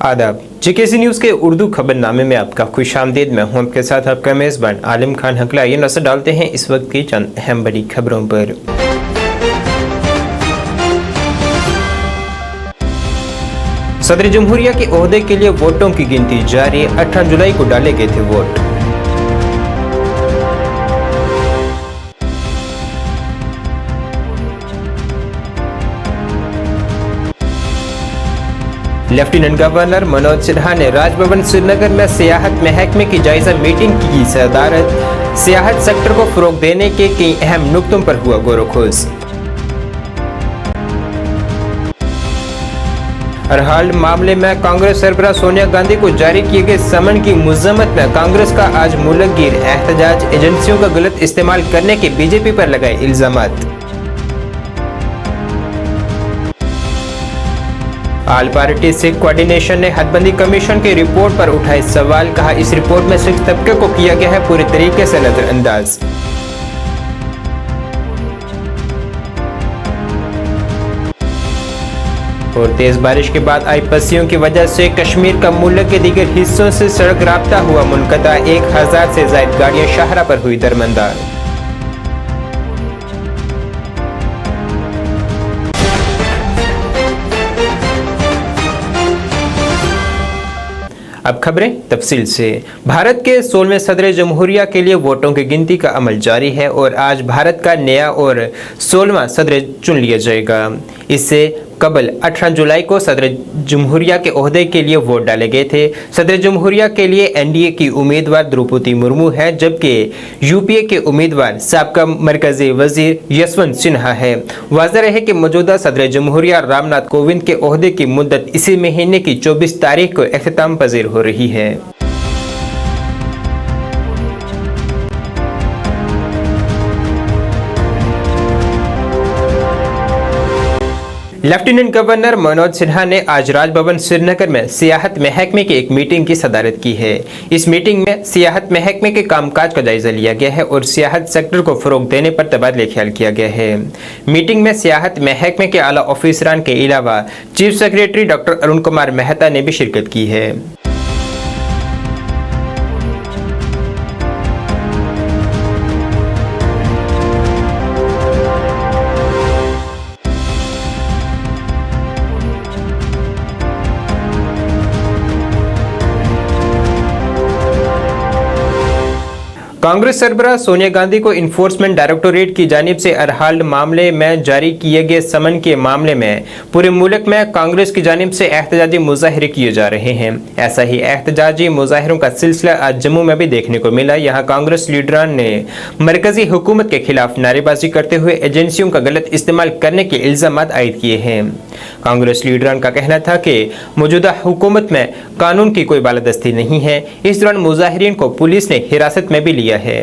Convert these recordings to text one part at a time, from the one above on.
आदाब। JKC news के उर्दू खबरनामे में आपका खुशामदीद। मैं हूं आपके साथ आपका मेज़बान आलिम खान हकला। ये नजर डालते हैं इस वक्त की चंद अहम बड़ी खबरों पर। सदर जमहूरिया के ओहदे के लिए वोटों की गिनती जारी। 18 जुलाई को डाले गए थे vote. Lieutenant governor Manoj Sinha ने राजभवन श्रीनगर में सियाहत महकमे की जायजा मीटिंग की सदारत। सियाहत सेक्टर को फरोग देने के कई अहम नुक्तों पर हुआ गौर-व-खोज। अरहाल मामले में कांग्रेस सरबराह सोनिया गांधी को जारी किए गए समन की मुज़म्मत में कांग्रेस का आज मुल्क-गिर एहतजाज। एजेंसियों का गलत इस्तेमाल करने के बीजेपी पर लगाए इल्जामात। ऑल पार्टी सिख कोऑर्डिनेशन ने हदबंदी कमीशन की रिपोर्ट पर उठाए सवाल। कहा, इस रिपोर्ट में सिख तबके को किया गया है पूरी तरीके से नजरअंदाज। और तेज बारिश के बाद आई पस्सियों की वजह से कश्मीर का मुल्क के दीगर हिस्सों से सड़क राब्ता हुआ मुनक़ता। 1000 से ज़ायद गाड़ियां शाहरा पर हुई दरमंदार। अब खबरें तफसील से। भारत के 16वें सदर जमहूरिया के लिए वोटों की गिनती का अमल जारी है और आज भारत का नया और 16वां सदर चुन लिया जाएगा। इससे कबल 18 जुलाई को सदर जमहूरिया के ओहदे के लिए वोट डाले गए थे। सदर जमहूरिया के लिए एनडीए की उम्मीदवार द्रौपदी मुर्मू है, जबकि यूपीए के उम्मीदवार साबका मरकजी वजीर यशवंत सिन्हा है। वाज़ेह रहे कि मौजूदा सदर जमहूरिया रामनाथ कोविंद के ओहदे की मुद्दत इसी महीने की 24 तारीख को इख्तिताम पजीर हो रही है। लेफ्टिनेंट गवर्नर मनोज सिन्हा ने आज राजभवन श्रीनगर में सियाहत महकमे की एक मीटिंग की सदारत की है। इस मीटिंग में सियाहत महकमे के कामकाज का जायजा लिया गया है और सियाहत सेक्टर को फरोग देने पर तबादला ख्याल किया गया है। मीटिंग में सियाहत महकमे के आला ऑफिसरान के अलावा chief secretary doctor Arun Kumar Mehta ने भी शिरकत की है। कांग्रेस सरबराह सोनिया गांधी को इन्फोर्समेंट डायरेक्टोरेट की जानिब से अरहाल मामले में जारी किए गए समन के मामले में पूरे मुल्क में कांग्रेस की जानिब से एहतजाजी मुजाहरे किए जा रहे हैं। ऐसा ही एहतजाजी मुजाहरों का सिलसिला आज जम्मू में भी देखने को मिला। यहाँ कांग्रेस लीडरान ने मरकजी हुकूमत के खिलाफ नारेबाजी करते हुए एजेंसियों का गलत इस्तेमाल करने के इल्जामात आयद किए हैं। कांग्रेस लीडरान का कहना था कि मौजूदा हुकूमत में कानून की कोई बालादस्ती नहीं है। इस दौरान मुजाहिरीन को पुलिस ने हिरासत में भी लिया है।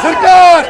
सरकार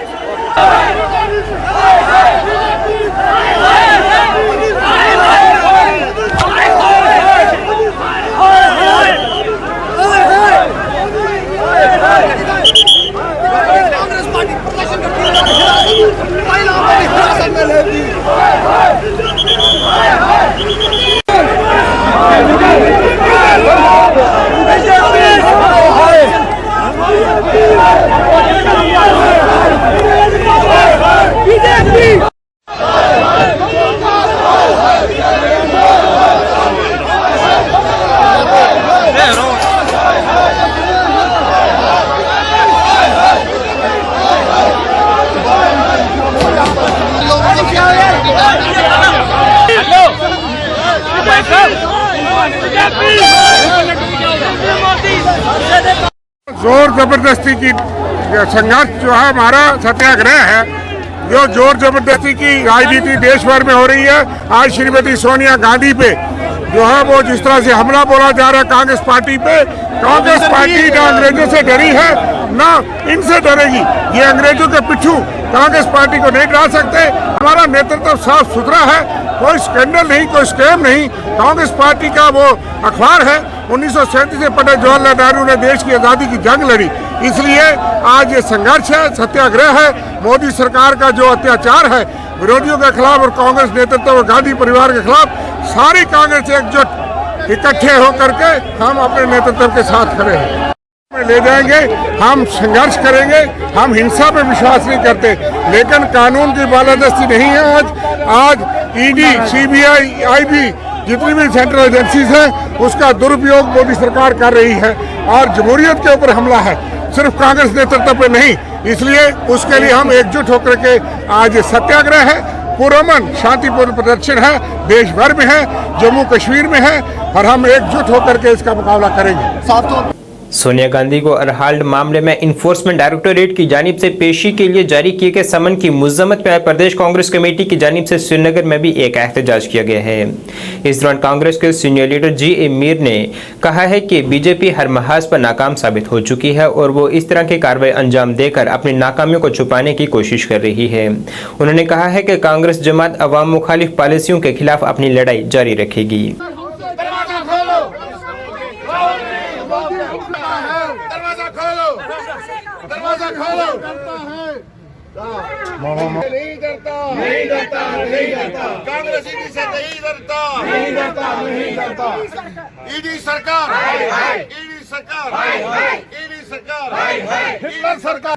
जोर जबरदस्ती की संघर्ष जो है हमारा सत्याग्रह है, जो जोर जबरदस्ती की राजनीति देश भर में हो रही है। आज श्रीमती सोनिया गांधी पे जो है वो जिस तरह से हमला बोला जा रहा है कांग्रेस पार्टी पे, कांग्रेस पार्टी ना अंग्रेजों से डरी है ना इनसे डरेगी। ये अंग्रेजों के पिट्ठू कांग्रेस पार्टी को नहीं डरा सकते। हमारा नेतृत्व साफ सुथरा है, कोई स्कैंडल नहीं, कोई स्कैम नहीं। कांग्रेस पार्टी का वो अखबार है। 1937 से पंडित जवाहरलाल नेहरू ने देश की आज़ादी की जंग लड़ी, इसलिए आज ये संघर्ष है, सत्याग्रह है। मोदी सरकार का जो अत्याचार है विरोधियों के खिलाफ और कांग्रेस नेतृत्व और गांधी परिवार के खिलाफ, सारी कांग्रेस एकजुट इकट्ठे होकर के हम अपने नेतृत्व के साथ खड़े हैं, ले जाएंगे। हम संघर्ष करेंगे, हम हिंसा पे विश्वास नहीं करते, लेकिन कानून की बालादस्ती नहीं है। आज ईडी, सीबीआई, आईबी जितनी भी सेंट्रल एजेंसीज हैं उसका दुरुपयोग मोदी सरकार कर रही है और जमहूरियत के ऊपर हमला है, सिर्फ कांग्रेस नेतृत्व पे नहीं। इसलिए उसके लिए हम एकजुट होकर के आज ये सत्याग्रह है, पुरअमन शांतिपूर्ण प्रदर्शन है, देश भर में है, जम्मू कश्मीर में है और हम एकजुट होकर के इसका मुकाबला करेंगे। सोनिया गांधी को अरहाल्ड मामले में इन्फोर्समेंट डायरेक्टोरेट की जानिब से पेशी के लिए जारी किए गए समन की मुज़म्मत में प्रदेश कांग्रेस कमेटी की जानिब से श्रीनगर में भी एक एहतजाज किया गया है। इस दौरान कांग्रेस के सीनियर लीडर जी.ए. मीर ने कहा है कि बीजेपी हर महाज पर नाकाम साबित हो चुकी है और वो इस तरह की कार्रवाई अंजाम देकर अपनी नाकामियों को छुपाने की कोशिश कर रही है। उन्होंने कहा है कि कांग्रेस जमात अवाम मुखालिफ पॉलिसियों के खिलाफ अपनी लड़ाई जारी रखेगी। दरवाजा खोलो, नहीं डरता, नहीं डरता, नहीं डरता, कांग्रेस ईडी से नहीं डरता, नहीं डरता, नहीं डरता। ईडी सरकार, ईडी सरकार, ईडी सरकार, हिटलर सरकार,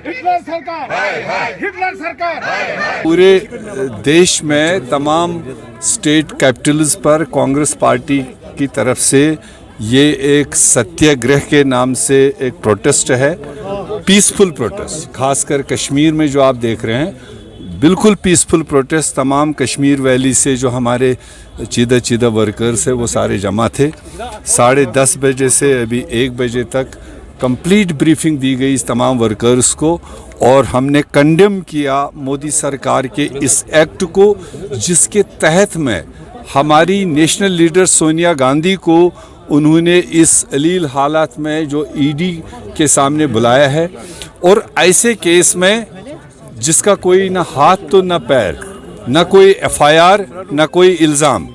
हिटलर सरकार, हिटलर सरकार। पूरे देश में तमाम स्टेट कैपिटल्स पर कांग्रेस पार्टी की तरफ से ये एक सत्याग्रह के नाम से एक प्रोटेस्ट है, पीसफुल प्रोटेस्ट। खासकर कश्मीर में जो आप देख रहे हैं, बिल्कुल पीसफुल प्रोटेस्ट। तमाम कश्मीर वैली से जो हमारे चीदा वर्कर्स है वो सारे जमा थे। 10:30 बजे से अभी 1 बजे तक कंप्लीट ब्रीफिंग दी गई इस तमाम वर्कर्स को और हमने कंडेम किया मोदी सरकार के इस एक्ट को, जिसके तहत में हमारी नेशनल लीडर सोनिया गांधी को उन्होंने इस अलील हालात में जो ईडी के सामने बुलाया है और ऐसे केस में जिसका कोई ना हाथ तो ना पैर, ना कोई एफआईआर, ना कोई इल्ज़ाम,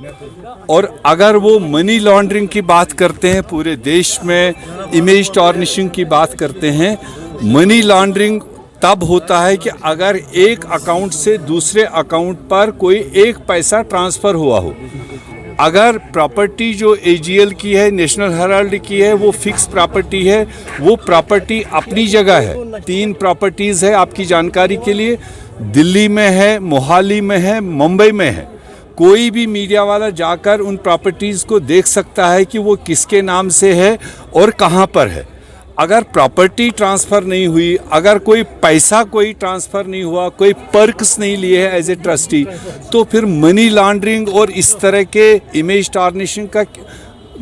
और अगर वो मनी लॉन्ड्रिंग की बात करते हैं, पूरे देश में इमेज टार्निशिंग की बात करते हैं। मनी लॉन्ड्रिंग तब होता है कि अगर एक अकाउंट से दूसरे अकाउंट पर कोई एक पैसा ट्रांसफ़र हुआ हो। अगर प्रॉपर्टी जो एजीएल की है, नेशनल हेराल्ड की है, वो फिक्स प्रॉपर्टी है, वो प्रॉपर्टी अपनी जगह है। 3 प्रॉपर्टीज़ है आपकी जानकारी के लिए, दिल्ली में है, मोहाली में है, मुंबई में है। कोई भी मीडिया वाला जाकर उन प्रॉपर्टीज़ को देख सकता है कि वो किसके नाम से है और कहाँ पर है। अगर प्रॉपर्टी ट्रांसफ़र नहीं हुई, अगर कोई पैसा कोई ट्रांसफ़र नहीं हुआ, कोई पर्क्स नहीं लिए है एज ए ट्रस्टी, तो फिर मनी लॉन्ड्रिंग और इस तरह के इमेज टार्निशिंग का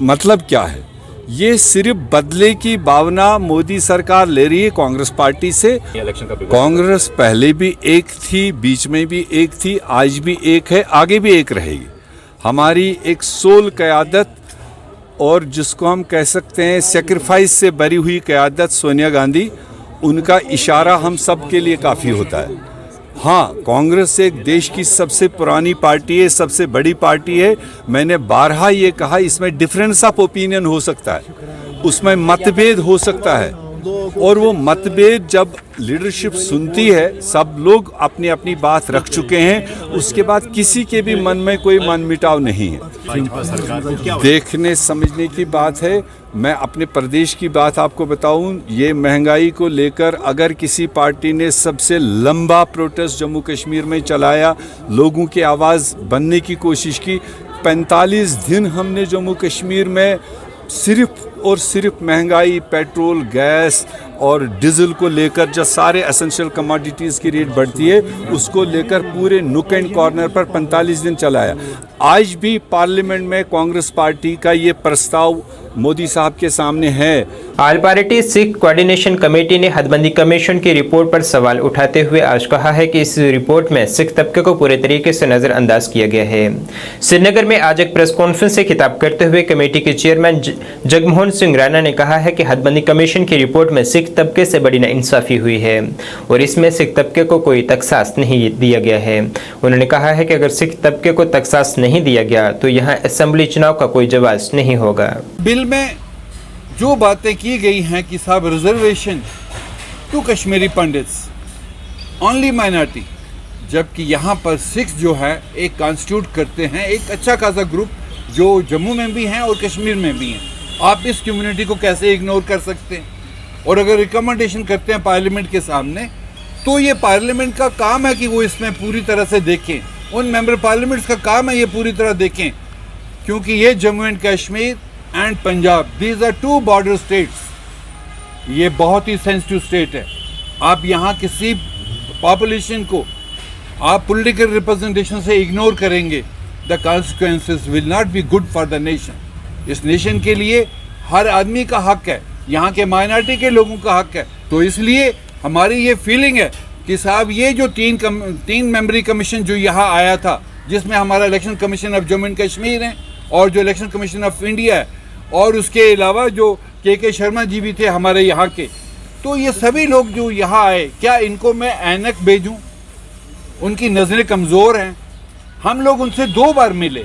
मतलब क्या है? ये सिर्फ बदले की भावना मोदी सरकार ले रही है कांग्रेस पार्टी से। कांग्रेस पहले भी एक थी, बीच में भी एक थी, आज भी एक है, आगे भी एक रहेगी। हमारी एक सोल क़यादत और जिसको हम कह सकते हैं सेक्रीफाइस से भरी हुई क़यादत सोनिया गांधी, उनका इशारा हम सब के लिए काफ़ी होता है। हाँ, कांग्रेस एक देश की सबसे पुरानी पार्टी है, सबसे बड़ी पार्टी है। मैंने बारहा ये कहा, इसमें डिफरेंस ऑफ ओपिनियन हो सकता है, उसमें मतभेद हो सकता है, और वो मतभेद जब लीडरशिप सुनती है, सब लोग अपनी अपनी बात रख चुके हैं, उसके बाद किसी के भी मन में कोई मनमुटाव नहीं है। देखने समझने की बात है। मैं अपने प्रदेश की बात आपको बताऊं, ये महंगाई को लेकर अगर किसी पार्टी ने सबसे लंबा प्रोटेस्ट जम्मू कश्मीर में चलाया, लोगों की आवाज़ बनने की कोशिश की, 45 दिन हमने जम्मू कश्मीर में सिर्फ और सिर्फ महंगाई, पेट्रोल, गैस और डीजल को लेकर, जो सारे एसेंशियल कमोडिटीज़ की रेट बढ़ती है, उसको लेकर पूरे नुक एंड कॉर्नर पर 45 दिन चलाया। आज भी पार्लियामेंट में कांग्रेस पार्टी का ये प्रस्ताव मोदी साहब के सामने है। All party Sikh coordination committee ने हदबंदी कमीशन की रिपोर्ट पर सवाल उठाते हुए आज कहा है कि इस रिपोर्ट में सिख तबके को पूरे तरीके से नजरअंदाज किया गया है। श्रीनगर में आज एक प्रेस कॉन्फ्रेंस से खिताब करते हुए कमेटी के चेयरमैन जगमोहन सिंह राणा ने कहा है कि हदबंदी कमीशन की रिपोर्ट में सिख तबके से बड़ी नाइंसाफी हुई है और इसमें सिख तबके को कोई तखसास नहीं दिया गया है। उन्होंने कहा है कि अगर सिख तबके को तखसास नहीं दिया गया तो यहाँ असेंबली चुनाव का कोई जवाब नहीं होगा। बिल में जो बातें की गई हैं कि साहब reservation to Kashmiri Pandits only minority, जबकि यहाँ पर सिख जो है एक कॉन्स्टिट्यूट करते हैं एक अच्छा खासा ग्रुप जो जम्मू में भी हैं और कश्मीर में भी हैं। आप इस कम्युनिटी को कैसे इग्नोर कर सकते हैं? और अगर रिकमेंडेशन करते हैं पार्लियामेंट के सामने तो ये पार्लियामेंट का काम है कि वो इसमें पूरी तरह से देखें, उन मेंबर पार्लियामेंट्स का काम है ये पूरी तरह देखें, क्योंकि ये Jammu and Kashmir and Punjab, these are two border states, ये बहुत ही सेंसिटिव स्टेट है। आप यहाँ किसी पॉपुलेशन को आप पॉलिटिकल रिप्रेजेंटेशन से इग्नोर करेंगे, the consequences will not be good for the nation. इस नेशन के लिए हर आदमी का हक है, यहाँ के माइनॉरिटी के लोगों का हक है। तो इसलिए हमारी ये फीलिंग है कि साहब ये जो तीन मेंबरी कमीशन जो यहाँ आया था, जिसमें हमारा election commission of Jammu and Kashmir है और जो इलेक्शन कमीशन ऑफ इंडिया है और उसके अलावा जो के शर्मा जी भी थे हमारे यहाँ के, तो ये सभी लोग जो यहाँ आए, क्या इनको मैं ऐनक भेजूं? उनकी नज़रें कमज़ोर हैं। हम लोग उनसे 2 बार मिले,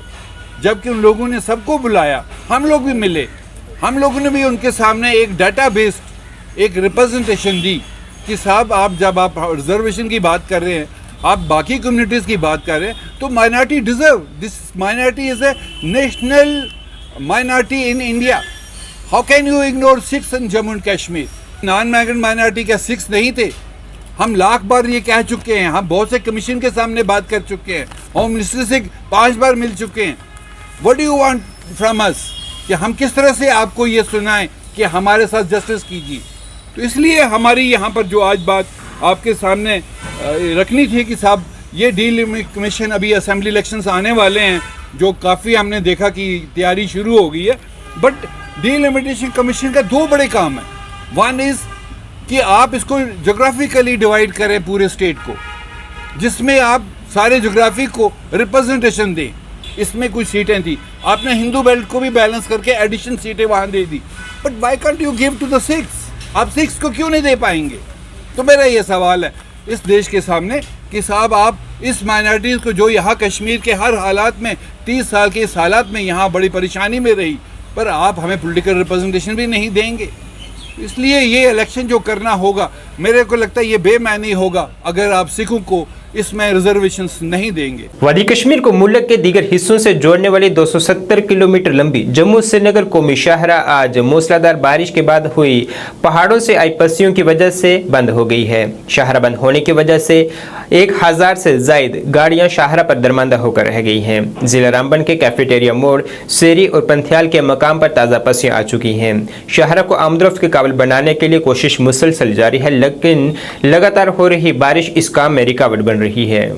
जबकि उन लोगों ने सबको बुलाया, हम लोग भी मिले। हम लोगों ने भी उनके सामने एक डाटा बेस्ड एक रिप्रेजेंटेशन दी कि साहब आप जब आप रिजर्वेशन की बात कर रहे हैं, आप बाकी कम्युनिटीज़ की बात कर रहे हैं, तो minority deserve, this minority is a national minority in India. How can you ignore Sikhs in Jammu and Kashmir? Non migrant minority क्या सिख्स नहीं थे? हम लाख बार ये कह चुके हैं, हम बहुत से कमीशन के सामने बात कर चुके हैं, होम मिनिस्टर से 5 बार मिल चुके हैं। What do you want from us? कि हम किस तरह से आपको ये सुनाएं कि हमारे साथ जस्टिस कीजिए? तो इसलिए हमारी यहाँ पर जो आज बात आपके सामने रखनी थी कि साहब ये डीलिमिटेशन, अभी असेंबली इलेक्शंस आने वाले हैं जो काफ़ी हमने देखा कि तैयारी शुरू हो गई है, बट डीलिमिटेशन कमीशन का 2 बड़े काम है। वन इज़ कि आप इसको जोग्राफिकली डिवाइड करें पूरे स्टेट को, जिसमें आप सारे जोग्राफी को रिप्रेजेंटेशन दें। इसमें कुछ सीटें थी, आपने हिंदू बेल्ट को भी बैलेंस करके एडिशन सीटें वहाँ दे दी, but why can't you give to the Sikhs? आप सिख्स को क्यों नहीं दे पाएंगे? तो मेरा ये सवाल है इस देश के सामने कि साहब आप इस माइनॉरिटीज़ को जो यहाँ कश्मीर के हर हालात में 30 साल के इस हालात में यहाँ बड़ी परेशानी में रही, पर आप हमें पॉलिटिकल रिप्रेजेंटेशन भी नहीं देंगे। इसलिए ये इलेक्शन जो करना होगा, मेरे को लगता है ये बेमानी होगा अगर आप सिखों को इसमें रिजर्वेशंस नहीं देंगे। वादी कश्मीर को मुल्क के दीगर हिस्सों से जोड़ने वाली 270 किलोमीटर लंबी जम्मू श्रीनगर कौमी शाहरा आज मूसलाधार बारिश के बाद हुई पहाड़ों से आई पस्सियों की वजह से बंद हो गई है। शाहरा बंद होने की वजह से 1000 से जायद गाड़ियां शाहरा पर दरमांदा होकर रह गई हैं। जिला रामबन के कैफेटेरिया मोड़, सेरी और पंथियाल के मकाम पर ताज़ा पस्सियां आ चुकी हैं। शाहरा को आमदरफ्त के काबिल बनाने के लिए कोशिश मुसलसल जारी है, लेकिन लगातार हो रही बारिश इस काम में रुकावट बन रही है।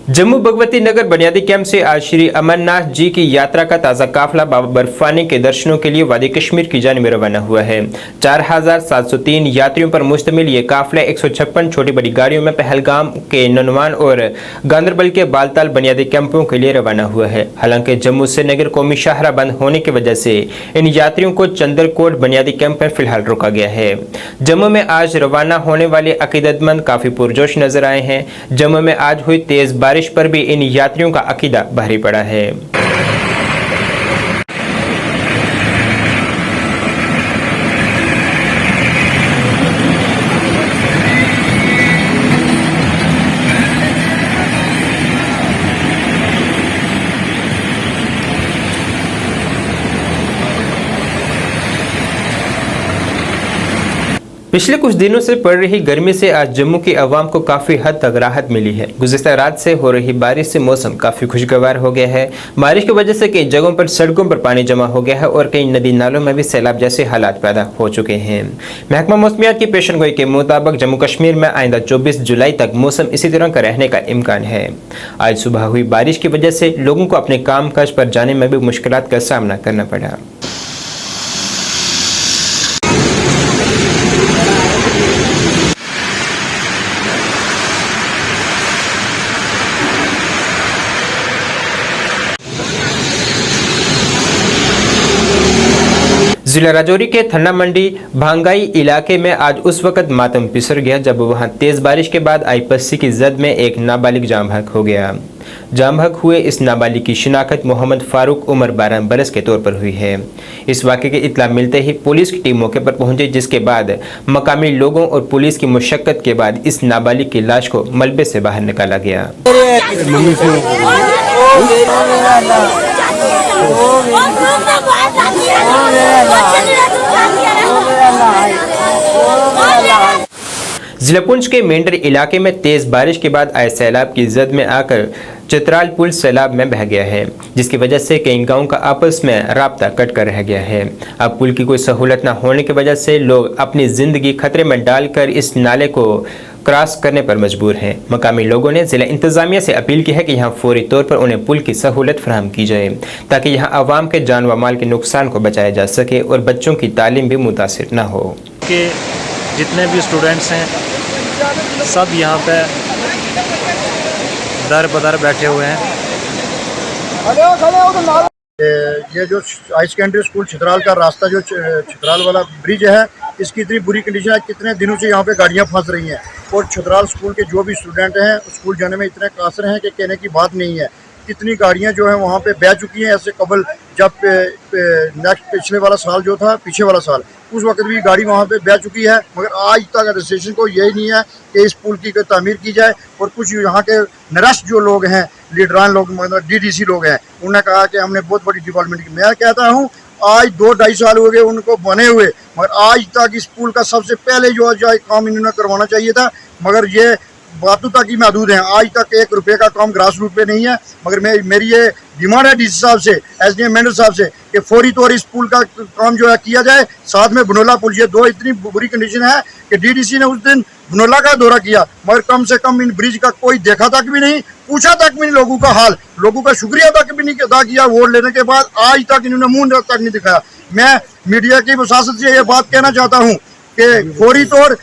जम्मू भगवती नगर बुनियादी कैंप से आज श्री अमरनाथ जी की यात्रा का ताज़ा काफिला बाबा बर्फानी के दर्शनों के लिए वादी कश्मीर की जानिब रवाना हुआ है। 4703 यात्रियों पर मुश्तमिल ये काफिला 156 छोटी बड़ी गाड़ियों में पहलगाम के ननवान और गांदरबल के बालताल बुनियादी कैंपों के लिए रवाना हुआ है। हालांकि जम्मू से नगर कौमी शाहरा बंद होने की वजह से इन यात्रियों को चंदरकोट बुनियादी कैंप में फिलहाल रोका गया है। जम्मू में आज रवाना होने वाले अकीदतमंद काफ़ी पुरजोश नजर आए हैं। जम्मू में आज हुई तेज़ बारिश पर भी इन यात्रियों का अकीदा भारी पड़ा है। पिछले कुछ दिनों से पड़ रही गर्मी से आज जम्मू की आवाम को काफ़ी हद तक राहत मिली है। गुज़िश्ता रात से हो रही बारिश से मौसम काफ़ी खुशगवार हो गया है। बारिश की वजह से कई जगहों पर सड़कों पर पानी जमा हो गया है और कई नदी नालों में भी सैलाब जैसे हालात पैदा हो चुके हैं। महकमा मौसमियात की पेशनगोई के मुताबिक जम्मू कश्मीर में आइंदा 24 जुलाई तक मौसम इसी तरह का रहने का इम्कान है। आज सुबह हुई बारिश की वजह से लोगों को अपने काम काज पर जाने में भी मुश्किलात का सामना करना पड़ा। जिला राजौरी के थन्ना मंडी भांगाई इलाके में आज उस वक्त मातम पिसर गया जब वहां तेज बारिश के बाद आई पस्सी की जद में एक नाबालिग जाम बहक हो गया। जाम बहक हुए इस नाबालिग की शिनाख्त मोहम्मद फारूक उम्र 12 बरस के तौर पर हुई है। इस वाक़े की इत्तला मिलते ही पुलिस की टीम मौके पर पहुंची, जिसके बाद मकामी लोगों और पुलिस की मुशक्कत के बाद इस नाबालिग की लाश को मलबे से बाहर निकाला गया। जिला पुंछ के मेंढर इलाके में तेज बारिश के बाद आए सैलाब की जद में आकर चित्राल पुल सैलाब में बह गया है, जिसकी वजह से कई गांवों का आपस में राब्ता कट कर रह गया है। अब पुल की कोई सहूलत न होने की वजह से लोग अपनी जिंदगी खतरे में डालकर इस नाले को क्रॉस करने पर मजबूर हैं। मकामी लोगों ने जिला इंतजामिया से अपील की है कि यहाँ फौरी तौर पर उन्हें पुल की सहूलत फराहम की जाए ताकि यहाँ आवाम के जान व माल के नुकसान को बचाया जा सके और बच्चों की तालीम भी मुतासिर न हो। के जितने भी स्टूडेंट्स हैं सब यहाँ पे दर बदर बैठे हुए हैं। ये जो हाई सेकेंडरी स्कूल चित्राल का रास्ता जो चित्राल वाला ब्रिज है, इसकी इतनी बुरी कंडीशन है, कितने दिनों से यहाँ पे गाड़ियाँ फंस रही हैं और चित्राल स्कूल के जो भी स्टूडेंट हैं स्कूल जाने में इतने कासर हैं कि कहने की बात नहीं है। कितनी गाड़ियाँ जो हैं वहाँ पे बह चुकी हैं। ऐसे कबल जब नेक्स्ट पिछले वाला साल जो था, पीछे वाला साल, उस वक्त भी गाड़ी वहाँ पे बह चुकी है, मगर आज तक एडमिनिस्ट्रेशन को यही नहीं है कि इस पुल की तामीर की जाए। और कुछ यहाँ के निरस्त जो लोग हैं, लीडरान लोग, मतलब DDC लोग हैं, उन्होंने कहा कि हमने बहुत बड़ी डेवलपमेंट की। मैं कहता हूँ आज 2-2.5 साल हो गए उनको बने हुए, मगर आज तक इस पुल का सबसे पहले जो काम इन्होंने करवाना चाहिए था, मगर ये बातों तक ही महदूद हैं। आज तक 1 रुपये का काम ग्रास रूट पे नहीं है। मगर मेरी ये डिमांड है DC साहब से, SDM मेंढर साहब से, कि फौरी तौर इस पुल का काम जो है किया जाए। साथ में बनोला पुल, ये दो इतनी बुरी कंडीशन है कि DDC ने उस दिन बनोला का दौरा किया, मगर कम से कम इन ब्रिज का कोई देखा तक भी नहीं, पूछा तक भी नहीं लोगों का हाल, लोगों का शुक्रिया तक भी नहीं अदा किया। वोट लेने के बाद आज तक इन्होंने मुंह तक नहीं दिखाया। मैं मीडिया की वसासत से ये बात कहना चाहता हूँ कि फौरी तौर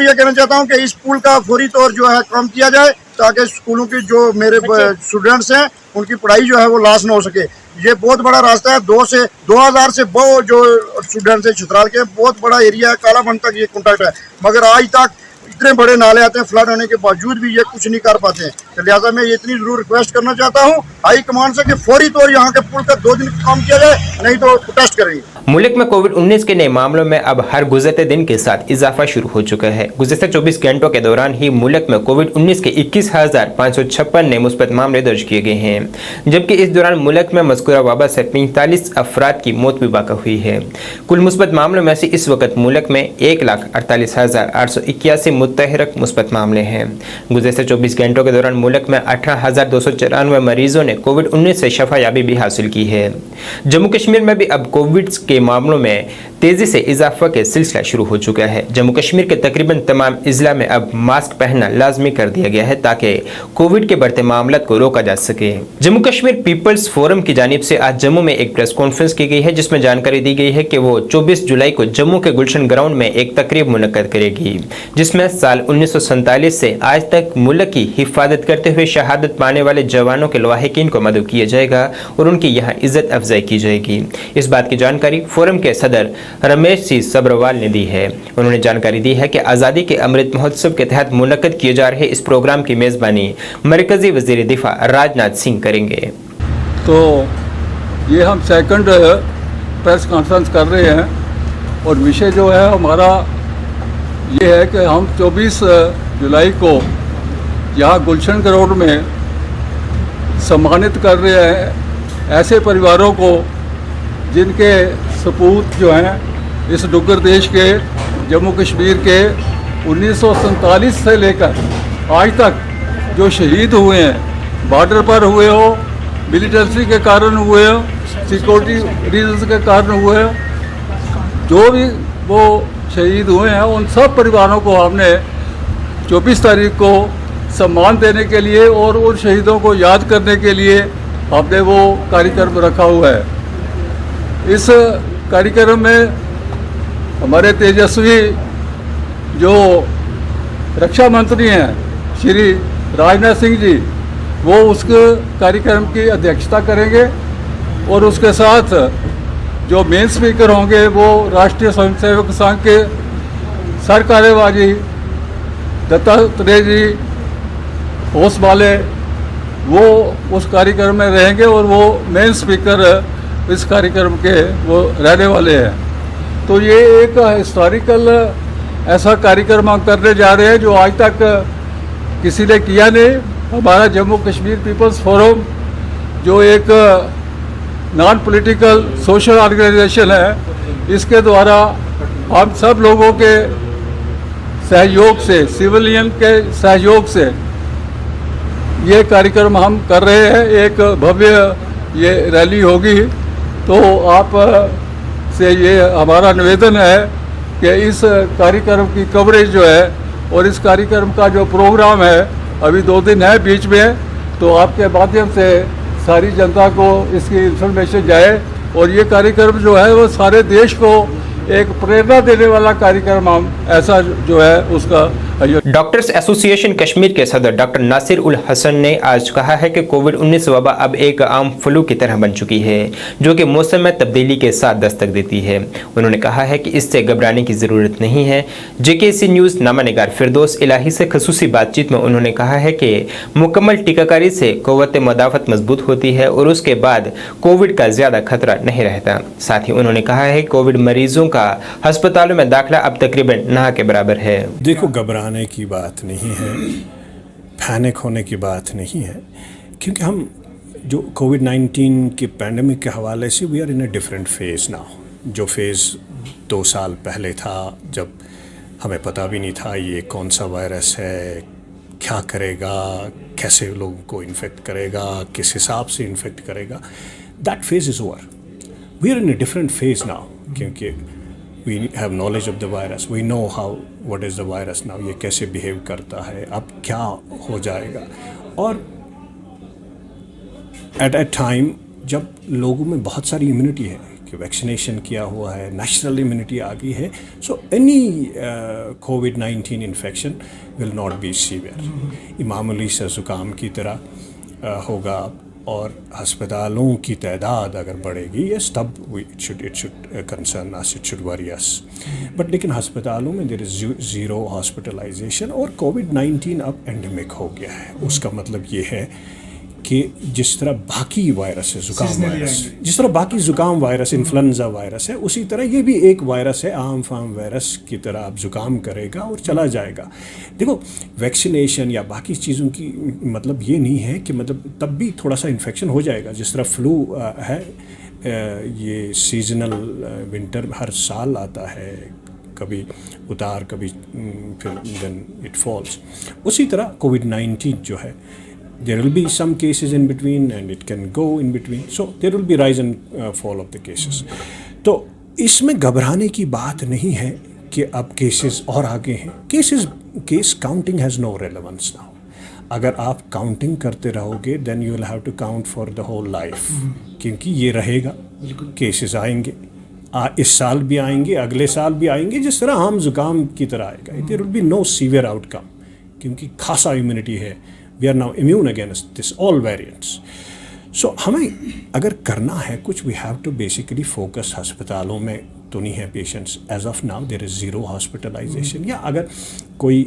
ये कहना चाहता हूँ कि इस पुल का फौरी तौर जो है काम किया जाए, ताकि स्कूलों की जो मेरे स्टूडेंट्स हैं उनकी पढ़ाई जो है वो लॉस ना हो सके। ये बहुत बड़ा रास्ता है, 2000 से बहुत जो स्टूडेंट्स हैं चित्राल के, बहुत बड़ा एरिया है, कालाबन तक ये कॉन्टैक्ट है, मगर आज तक इतने बड़े नाले आते हैं, फ्लड होने के बावजूद भी ये कुछ नहीं कर पाते हैं। तो लिहाजा मैं ये इतनी जरूर रिक्वेस्ट करना चाहता हूँ हाई कमांड से कि फौरी तौर यहाँ के पुल का 2 दिन काम किया जाए, नहीं तो प्रोटेस्ट करेंगे। मुल्क में कोविड-19 के नए मामलों में अब हर गुजरते दिन के साथ इजाफा शुरू हो चुका है। गुज़िश्ता 24 घंटों के दौरान ही मुल्क में कोविड-19 के 21,556 नए मुस्बत मामले दर्ज किए गए हैं, जबकि इस दौरान मुल्क में मज़कूरा वबा से 45 अफराद की मौत भी वाक़ा हुई है। कुल मुस्बत मामलों में से इस वक्त मुल्क में 1,48,881 मुतहरक मुस्बत मामले हैं। गुज़िश्ता 24 घंटों के दौरान मुल्क में 18,294 मरीजों ने कोविड-19 से शफायाबी भी हासिल की है। जम्मू कश्मीर में भी अब कोविड के मामलों में तेजी से इजाफा के सिलसिला शुरू हो चुका है। जम्मू कश्मीर के तकरीबन तमाम इजला में अब मास्क पहनना लाजमी कर दिया गया है ताकि कोविड के बढ़ते मामलों को रोका जा सके। जम्मू कश्मीर पीपल्स फोरम की जानिब से आज जम्मू में एक प्रेस कॉन्फ्रेंस की गई है, जिसमें जानकारी दी गई है कि वो 24 जुलाई को जम्मू के गुलशन ग्राउंड में एक तकरीब मुनक्कद करेगी, जिसमें साल 1947 से आज तक मुल्क की हिफाजत करते हुए शहादत पाने वाले जवानों के लवाहिकीन को मदद किया जाएगा और उनकी यहाँ इज्जत अफजाई की जाएगी। इस बात की जानकारी फोरम के सदर रमेश सिंह सब्रवाल ने दी है। उन्होंने जानकारी दी है कि आज़ादी के अमृत महोत्सव के तहत मुनक्कद किए जा रहे इस प्रोग्राम की मेज़बानी मरकजी वज़ीर दिफा राजनाथ सिंह करेंगे। तो ये हम सेकंड प्रेस कॉन्फ्रेंस कर रहे हैं और विषय जो है हमारा ये है कि हम 24 जुलाई को यहाँ गुलशन ग्राउंड में सम्मानित कर रहे हैं ऐसे परिवारों को जिनके सपूत जो हैं इस डुग्गर देश के जम्मू कश्मीर के 1947 से लेकर आज तक जो शहीद हुए हैं, बॉर्डर पर हुए हो, मिलिटेंसी के कारण हुए हो, सिक्योरिटी रीजंस के कारण हुए हो, जो भी वो शहीद हुए हैं उन सब परिवारों को हमने 24 तारीख को सम्मान देने के लिए और उन शहीदों को याद करने के लिए हमने वो कार्यक्रम रखा हुआ है। इस कार्यक्रम में हमारे तेजस्वी जो रक्षा मंत्री हैं श्री राजनाथ सिंह जी, वो उस कार्यक्रम की अध्यक्षता करेंगे और उसके साथ जो मेन स्पीकर होंगे वो राष्ट्रीय स्वयंसेवक संघ के सर कार्यवाही दत्तात्रेय जी ओसवाले, वो उस कार्यक्रम में रहेंगे और वो मेन स्पीकर इस कार्यक्रम के वो रहने वाले हैं। तो ये एक हिस्टोरिकल ऐसा कार्यक्रम हम करने जा रहे हैं जो आज तक किसी ने किया नहीं। हमारा जम्मू कश्मीर पीपल्स फोरम जो एक नॉन पॉलिटिकल सोशल ऑर्गेनाइजेशन है, इसके द्वारा हम सब लोगों के सहयोग से, सिविलियन के सहयोग से ये कार्यक्रम हम कर रहे हैं। एक भव्य ये रैली होगी, तो आप से ये हमारा निवेदन है कि इस कार्यक्रम की कवरेज जो है और इस कार्यक्रम का जो प्रोग्राम है, अभी 2 दिन है बीच में, तो आपके माध्यम से सारी जनता को इसकी इन्फॉर्मेशन जाए और ये कार्यक्रम जो है वो सारे देश को एक प्रेरणा देने वाला कार्यक्रम हम ऐसा जो है उसका। डॉक्टर्स एसोसिएशन कश्मीर के सदर डॉक्टर नासिर उल हसन ने आज कहा है कि कोविड-19 वबा अब एक आम फ्लू की तरह बन चुकी है, जो कि मौसम में तब्दीली के साथ दस्तक देती है। उन्होंने कहा है कि इससे घबराने की ज़रूरत नहीं है। JKC न्यूज़ नामा निगार फिरदौस इलाही से खसूसी बातचीत में उन्होंने कहा है कि मुकम्मल टीकाकारी से क़ुव्वत मुदाफ़त मजबूत होती है और उसके बाद कोविड का ज़्यादा खतरा नहीं रहता। साथ ही उन्होंने कहा है कि कोविड मरीजों का अस्पतालों में दाखिला अब तकरीबन ना के बराबर है। देखो, घबराने की बात नहीं है, पैनिक होने की बात नहीं है, क्योंकि हम जो कोविड-19 के पैंडमिक के हवाले से we are in a different phase now. जो फेज़ 2 साल पहले था, जब हमें पता भी नहीं था ये कौन सा वायरस है, क्या करेगा, कैसे लोगों को इन्फेक्ट करेगा, किस हिसाब से इन्फेक्ट करेगा, that phase is over. We are in a different phase now, क्योंकि we have knowledge of the virus, we know what is the virus now, ये कैसे बिहेव करता है, अब क्या हो जाएगा। और at a time जब लोगों में बहुत सारी इम्यूनिटी है कि वैक्सीनेशन किया हुआ है, नेचुरल इम्यूनिटी आ गई है, so any covid infection will not be severe, मामूली सा ज़ुकाम की तरह होगा। और अस्पतालों की तादाद अगर बढ़ेगी, यस, तब it should concern us, it should worry us. But लेकिन अस्पतालों में देयर इज़ ज़ीरो हॉस्पिटलाइजेशन और कोविड-19 अब एंडेमिक हो गया है। उसका मतलब ये है कि जिस तरह बाकी वायरस है, ज़ुकाम वायरस, जिस तरह बाकी ज़ुकाम वायरस, इन्फ्लुएंजा वायरस है, उसी तरह ये भी एक वायरस है, आम फाम वायरस की तरह अब ज़ुकाम करेगा और चला जाएगा। देखो, वैक्सीनेशन या बाकी चीज़ों की मतलब ये नहीं है कि मतलब तब भी थोड़ा सा इन्फेक्शन हो जाएगा। जिस तरह फ्लू है, ये सीजनल विंटर हर साल आता है, कभी उतार कभी फिर देन इट फॉल्स। उसी तरह कोविड-19 जो है, there will be some cases in between and it can go in between, so there will be rise and fall of the cases। तो इसमें घबराने की बात नहीं है कि अब केसेस और आगे हैं। Case counting has no relevance now. अगर आप काउंटिंग करते रहोगे then you will have to count for the whole life, क्योंकि ये रहेगा, केसेस आएंगे, इस साल भी आएंगे, अगले साल भी आएंगे, जिस तरह आम जुकाम की तरह आएगा। There will be no severe outcome, क्योंकि खासा इम्यूनिटी है। We are now immune against this all variants. So हमें अगर करना है कुछ, we have to basically focus। अस्पतालों में तो नहीं है patients as of now, there is zero hospitalisation. या अगर कोई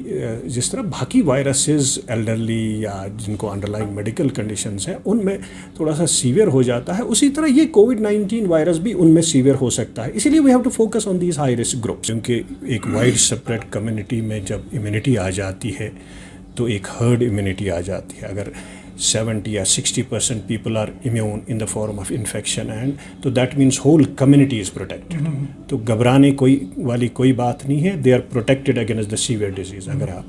जिस तरह बाकी वायरसेस एल्डरली या जिनको अंडरलाइंग मेडिकल कंडीशंस हैं उनमें थोड़ा सा सीवियर हो जाता है, उसी तरह ये कोविड-19 वायरस भी उनमें सीवियर हो सकता है। इसीलिए we have to focus on these high risk groups, क्योंकि एक वाइड सेपरेट कम्युनिटी में जब इम्यूनिटी आ जाती है तो एक हर्ड इम्यूनिटी आ जाती है। अगर 70 या 60% people are immune in the form of infection, and तो that means whole community is protected. तो घबराने वाली कोई बात नहीं है. They are protected against the severe disease. अगर आप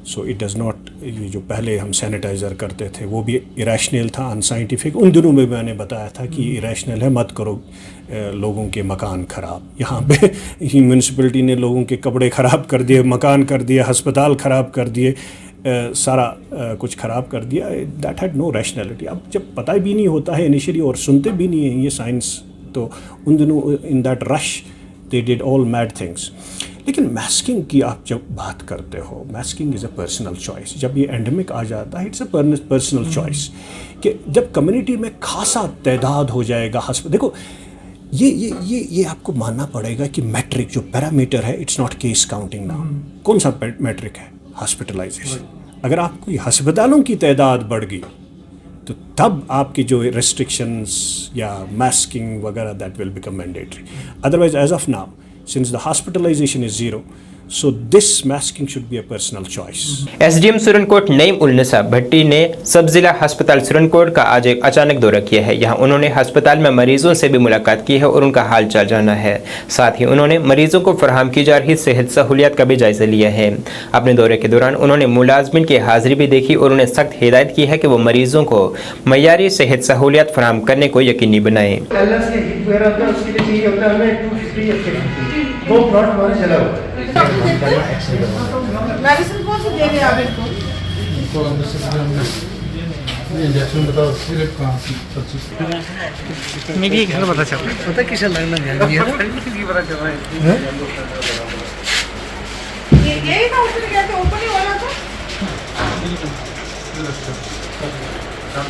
सो इट डज़ नॉट, ये जो पहले हम सैनिटाइज़र करते थे वो भी इरेशनल था, अनसाइंटिफिक. उन दिनों में मैंने बताया था कि इरेशनल है, मत करो लोगों के मकान ख़राब. यहाँ पे म्यूनसिपलिटी ने लोगों के कपड़े ख़राब कर दिए, मकान कर दिए, अस्पताल ख़राब कर दिए, सारा कुछ ख़राब कर दिया. That had no rationality. अब जब पता भी नहीं होता है इनिशियली और सुनते भी नहीं हैं ये साइंस, तो उन दिनों in that rush they did all mad things. लेकिन मास्किंग की आप जब बात करते हो, masking is a personal choice. जब ये एंडेमिक आ जाता है, इट्स अ पर्सनल चॉइस कि जब कम्युनिटी में खासा तादाद हो जाएगा देखो ये आपको मानना पड़ेगा कि मैट्रिक जो पैरामीटर है, it's not case counting now. कौन सा मैट्रिक है? हॉस्पिटलाइजेशन. अगर आपको अस्पतालों की तादाद बढ़ गई तो तब आपकी जो रेस्ट्रिक्शंस या मास्किंग वगैरह that will become mandatory. Otherwise as of now, since the hospitalization is zero, so this masking should be a personal choice. SDM Surankote Naeem ul Nisa Bhatti ने सब जिला अस्पताल सुरनकोट का आज एक अचानक दौरा किया है. यहाँ उन्होंने अस्पताल में मरीजों से भी मुलाकात की है और उनका हाल चाल जाना है. साथ ही उन्होंने मरीजों को फराहम की जा रही सेहत सहूलियात का भी जायजा लिया है. अपने दौरे के दौरान उन्होंने मुलाजमिन की हाजिरी भी देखी और उन्हें सख्त हिदायत की है कि वो मरीजों को मयारी सेहत सहूलियात फराहम करने को यकीनी बनाएं. वो प्लॉट हमारे चला हुआ है. मेडिसिन कौन सी दे रहे हैं आप इनको? इंजेक्शन बताओ, सिर्फ कहाँ की मेरी घर पता चल पता किसे लगना है ये यही था, उसने क्या था, ओपन ही वाला था.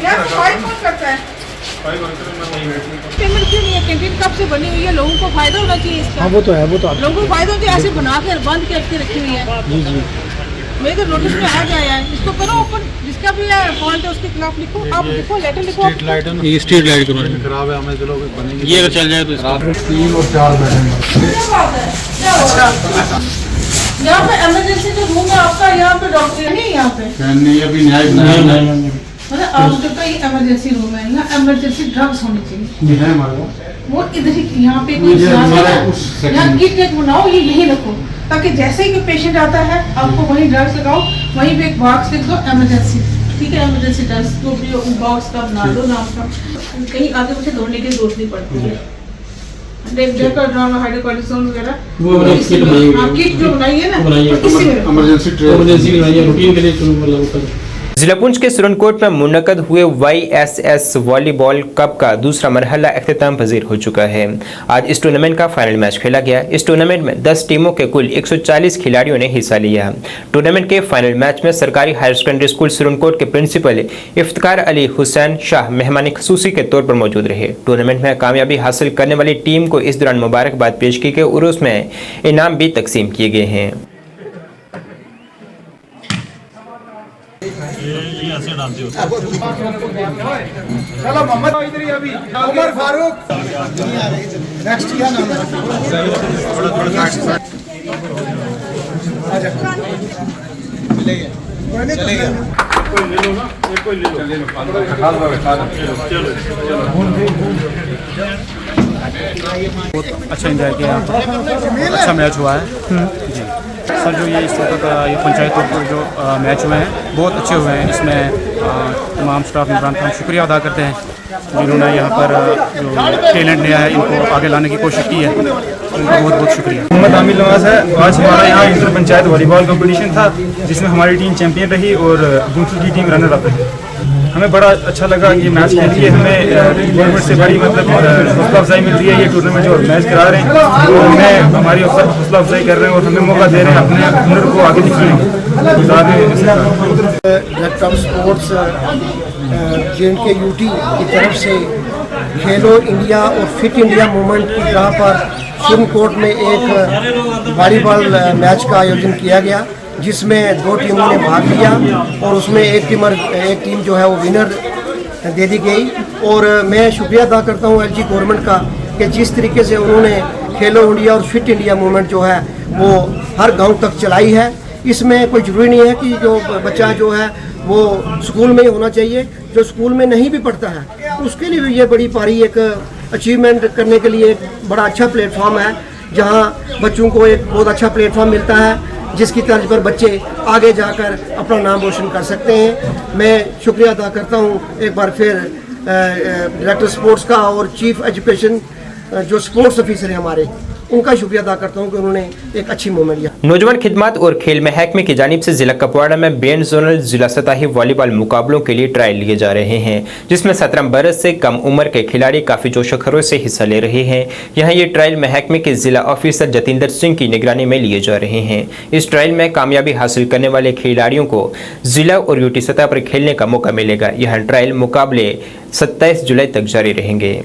यार सफाई कौन करता है? पेमेंट क्यों नहीं है? कैंटीन कब से बनी हुई है, लोगों को फायदा होना चाहिए इसका. हाँ वो तो है, वो तो लोगों को फायदा होना चाहिए. ऐसे बना कर बंद करके रखी हुई है. जी जी. मेरे तो नोटिस में आ गया है, इसको करो ओपन. जिसका भी फॉल्ट है उसके खिलाफ लिखो. आप लिखो, लेटर लिखो. ये स्ट्रीट लाइट खराब है, हमें चलो बनेंगे. ये अगर चल जाए तो इसका 3 और 4 बैठेंगे. यहाँ पे इमरजेंसी जो रूम है आपका, यहाँ पे डॉक्टर नहीं, यहाँ पे नहीं अभी न्याय मतलब आपके पे इमरजेंसी रूम है, यहाँ इमरजेंसी ड्रग्स होनी चाहिए. है हमारे वो इधर ही, यहाँ पे कोई यहाँ किट किट बनाओ, ये यही रखो, ताकि जैसे ही कोई पेशेंट आता है आपको वहीं ड्रग्स लगाओ, वहीं पे एक बॉक्स लिख दो इमरजेंसी. ठीक है, इमरजेंसी ड्रग्स तो भी बॉक्स का बना दो नाम का. कहीं आगे मुझे दौड़ने की जरूरत नहीं पड़ती है. हाइड्रोकॉर्टिसोन वगैरह वो किट जो बनाई है ना, इसी में इमरजेंसी रूटीन के लिए. जिला पुंछ के सुरनकोट में मुनक़द हुए YSS वॉलीबॉल कप का दूसरा मरहला अख्तिताम पजीर हो चुका है. आज इस टूर्नामेंट का फाइनल मैच खेला गया. इस टूर्नामेंट में 10 टीमों के कुल 140 खिलाड़ियों ने हिस्सा लिया. टूर्नामेंट के फाइनल मैच में सरकारी हायर सेकेंडरी स्कूल सुरनकोट के प्रिंसिपल इफ्तिकार अली हुसैन शाह मेहमान खसूसी के तौर पर मौजूद रहे. टूर्नामेंट में कामयाबी हासिल करने वाली टीम को इस दौरान मुबारकबाद पेश की गई और उसमें इनाम भी तकसीम किए गए हैं. चलो मोहम्मद इधर ही, अभी उमर फारूक नेक्स्ट क्या नाम बहुत अच्छा एंजॉय किया, अच्छा मैच हुआ है जी सर. जो ये इस वक्त ये पंचायतों पर जो मैच हुए हैं बहुत अच्छे हुए हैं. इसमें तमाम स्टाफ इमरान खान शुक्रिया अदा करते हैं जिन्होंने यहाँ पर जो टैलेंट लिया है इनको आगे लाने की कोशिश की है. उनका बहुत बहुत शुक्रिया. मोहम्मद आमिर नवाज है. आज हमारा यहाँ इंटर पंचायत वॉलीबॉल कंपटीशन था जिसमें हमारी टीम चैंपियन रही और दूसरी की टीम रनर अप रही. हमें बड़ा अच्छा लगा ये मैच खेल के. हमें गवर्नमेंट से बड़ी मतलब हौसला अफजाई मिल रही है. ये टूर्नामेंट जो मैच करा रहे हैं तो हमें हमारी अफसर हौसला अफजाई कर रहे हैं और हमें मौका दे रहे हैं अपने हुनर को आगे दिखाने. कप स्पोर्ट्स JNK UT की तरफ से खेलो इंडिया और फिट इंडिया मूवमेंट की राह पर सुरनकोट में एक वॉलीबॉल मैच का आयोजन किया गया जिसमें 2 टीमों ने भाग लिया और उसमें एक टीम जो है वो विनर दे दी गई. और मैं शुक्रिया अदा करता हूँ LG गवर्नमेंट का कि जिस तरीके से उन्होंने खेलो इंडिया और फिट इंडिया मूवमेंट जो है वो हर गांव तक चलाई है. इसमें कोई ज़रूरी नहीं है कि जो बच्चा जो है वो स्कूल में ही होना चाहिए। जो स्कूल में नहीं भी पढ़ता है उसके लिए भी ये बड़ी पारी एक अचीवमेंट करने के लिए एक बड़ा अच्छा प्लेटफॉर्म है, जहाँ बच्चों को एक बहुत अच्छा प्लेटफॉर्म मिलता है जिसकी तर्ज पर बच्चे आगे जाकर अपना नाम रोशन कर सकते हैं। मैं शुक्रिया अदा करता हूँ एक बार फिर डायरेक्टर स्पोर्ट्स का और चीफ एजुकेशन जो स्पोर्ट्स ऑफिसर हैं हमारे, उनका शुक्रिया अदा करता हूँ कि उन्होंने एक अच्छी मूवमेंट लिया। नौजवान खिदमत और खेल महकमे की जानिब से जिला कुपवाड़ा में बेन जोनल जिला सतही वॉलीबॉल मुकाबलों के लिए ट्रायल लिए जा रहे हैं, जिसमें 17 बरस से कम उम्र के खिलाड़ी काफ़ी जोशो खरोश से हिस्सा ले रहे हैं। यहाँ ये ट्रायल महकमे के जिला ऑफिसर जतिंदर सिंह की निगरानी में लिए जा रहे हैं। इस ट्रायल में कामयाबी हासिल करने वाले खिलाड़ियों को जिला और यूटी सतह पर खेलने का मौका मिलेगा। यह ट्रायल मुकाबले 27 जुलाई तक जारी रहेंगे।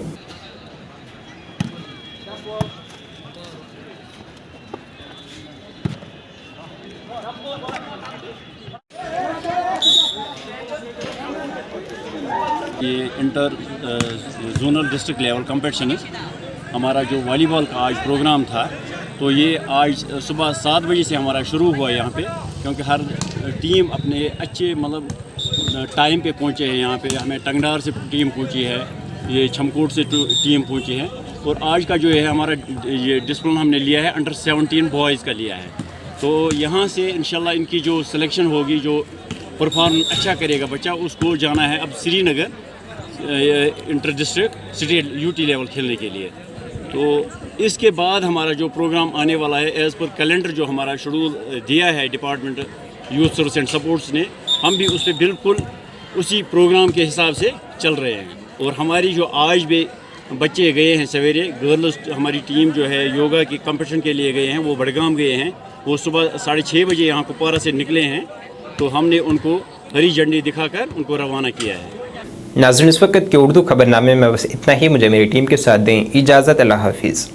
ये inter zonal district level competition है। हमारा जो वॉलीबॉल का आज प्रोग्राम था, तो ये आज सुबह 7 बजे से हमारा शुरू हुआ यहाँ पे, क्योंकि हर टीम अपने अच्छे मतलब टाइम पे पहुँचे हैं। यहाँ पे हमें टंगडार से टीम पहुँची है, ये छमकोट से टीम पहुँची है, और आज का जो है हमारा ये डिसिप्लिन हमने लिया है अंडर 17 बॉयज़ का लिया है। तो यहाँ से इंशाल्लाह इनकी जो सिलेक्शन होगी, जो परफॉर्म अच्छा करेगा बच्चा, उसको जाना है अब Srinagar inter district state UT level खेलने के लिए। तो इसके बाद हमारा जो प्रोग्राम आने वाला है एज़ पर कैलेंडर जो हमारा शेड्यूल दिया है department youth service and supports ने, हम भी उस पर बिल्कुल उसी प्रोग्राम के हिसाब से चल रहे हैं। और हमारी जो आज भी बच्चे गए हैं सवेरे, गर्ल्स हमारी टीम जो है योगा की कंपटीशन के लिए गए हैं, वो बड़गाम गए हैं। वो सुबह 6:30 बजे यहाँ कुपवाड़ा से निकले हैं, तो हमने उनको हरी झंडी दिखाकर उनको रवाना किया है। नाज़रीन, इस वक्त के उर्दू खबरनामे में बस इतना ही। मुझे मेरी टीम के साथ दें इजाज़त। अल्लाह हाफिज़।